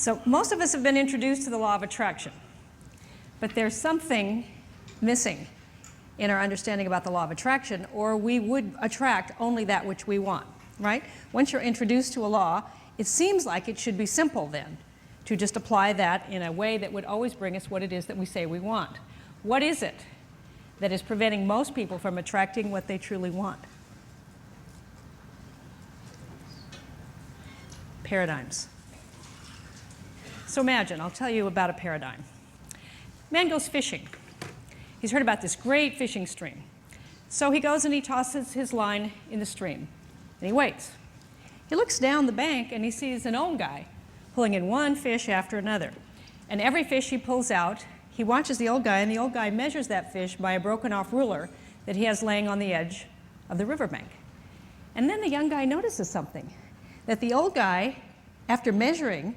So most of us have been introduced to the law of attraction, but there's something missing in our understanding about the law of attraction, or we would attract only that which we want, right? Once you're introduced to a law, it seems like it should be simple then to just apply that in a way that would always bring us what it is that we say we want. What is it that is preventing most people from attracting what they truly want? Paradigms. So imagine, I'll tell you about a paradigm. Man goes fishing. He's heard about this great fishing stream. So he goes and he tosses his line in the stream, and he waits. He looks down the bank and he sees an old guy pulling in one fish after another. And every fish he pulls out, he watches the old guy, and the old guy measures that fish by a broken off ruler that he has laying on the edge of the riverbank. And then the young guy notices something, that the old guy, after measuring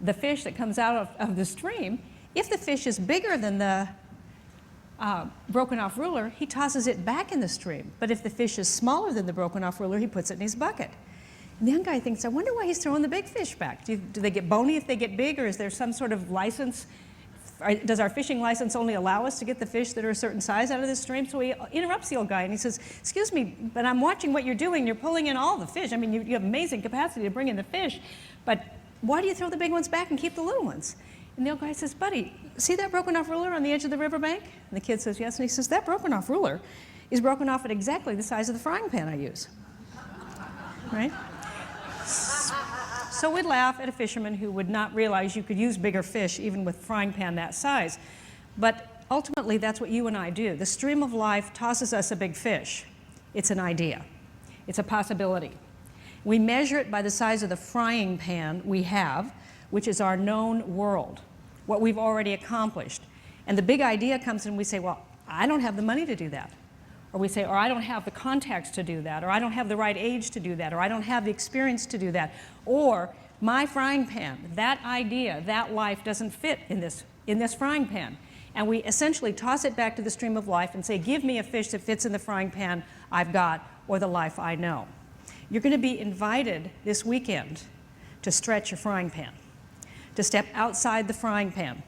the fish that comes out of the stream, if the fish is bigger than the broken off ruler, he tosses it back in the stream. But if the fish is smaller than the broken off ruler, he puts it in his bucket. And the young guy thinks, I wonder why he's throwing the big fish back. Do they get bony if they get big, or is there some sort of license? Does our fishing license only allow us to get the fish that are a certain size out of this stream? So he interrupts the old guy and he says, excuse me, but I'm watching what you're doing. You're pulling in all the fish. I mean, you have amazing capacity to bring in the fish, but why do you throw the big ones back and keep the little ones? And the old guy says, buddy, see that broken off ruler on the edge of the riverbank? And the kid says, yes. And he says, that broken off ruler is broken off at exactly the size of the frying pan I use. Right? So we'd laugh at a fisherman who would not realize you could use bigger fish even with a frying pan that size. But ultimately, that's what you and I do. The stream of life tosses us a big fish. It's an idea. It's a possibility. We measure it by the size of the frying pan we have, which is our known world, what we've already accomplished. And the big idea comes in and we say, well, I don't have the money to do that. Or we say, or I don't have the contacts to do that, or I don't have the right age to do that, or I don't have the experience to do that, or my frying pan, that idea, that life doesn't fit in this frying pan. And we essentially toss it back to the stream of life and say, give me a fish that fits in the frying pan I've got, or the life I know. You're going to be invited this weekend to stretch your frying pan, to step outside the frying pan.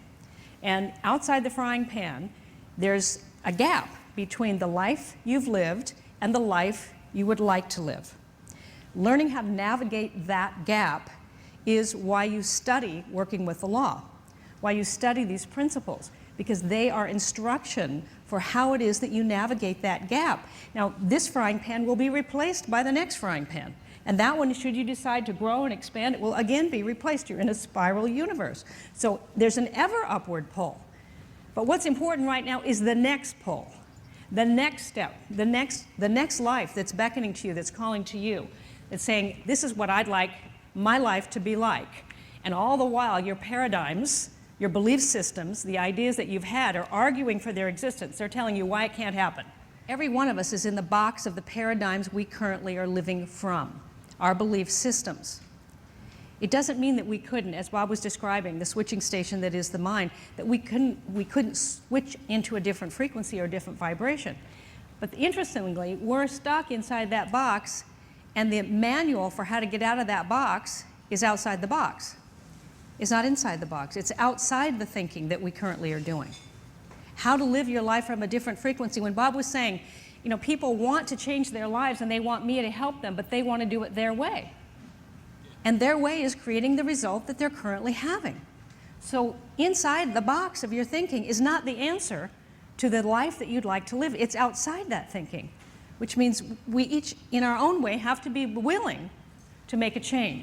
And outside the frying pan, there's a gap between the life you've lived and the life you would like to live. Learning how to navigate that gap is why you study working with the law, why you study these principles, because they are instruction for how it is that you navigate that gap. Now, this frying pan will be replaced by the next frying pan. And that one, should you decide to grow and expand, it will again be replaced. You're in a spiral universe. So there's an ever upward pull. But what's important right now is the next pull. The next step, the next life that's beckoning to you, that's calling to you, that's saying, this is what I'd like my life to be like. And all the while, your paradigms, your belief systems, the ideas that you've had are arguing for their existence. They're telling you why it can't happen. Every one of us is in the box of the paradigms we currently are living from, our belief systems. It doesn't mean that we couldn't, as Bob was describing, the switching station that is the mind, that we couldn't switch into a different frequency or a different vibration. But interestingly, we're stuck inside that box, and the manual for how to get out of that box is outside the box. It's not inside the box. It's outside the thinking that we currently are doing. How to live your life from a different frequency. When Bob was saying, you know, people want to change their lives and they want me to help them, but they want to do it their way. And their way is creating the result that they're currently having. So inside the box of your thinking is not the answer to the life that you'd like to live. It's outside that thinking, which means we each, in our own way, have to be willing to make a change.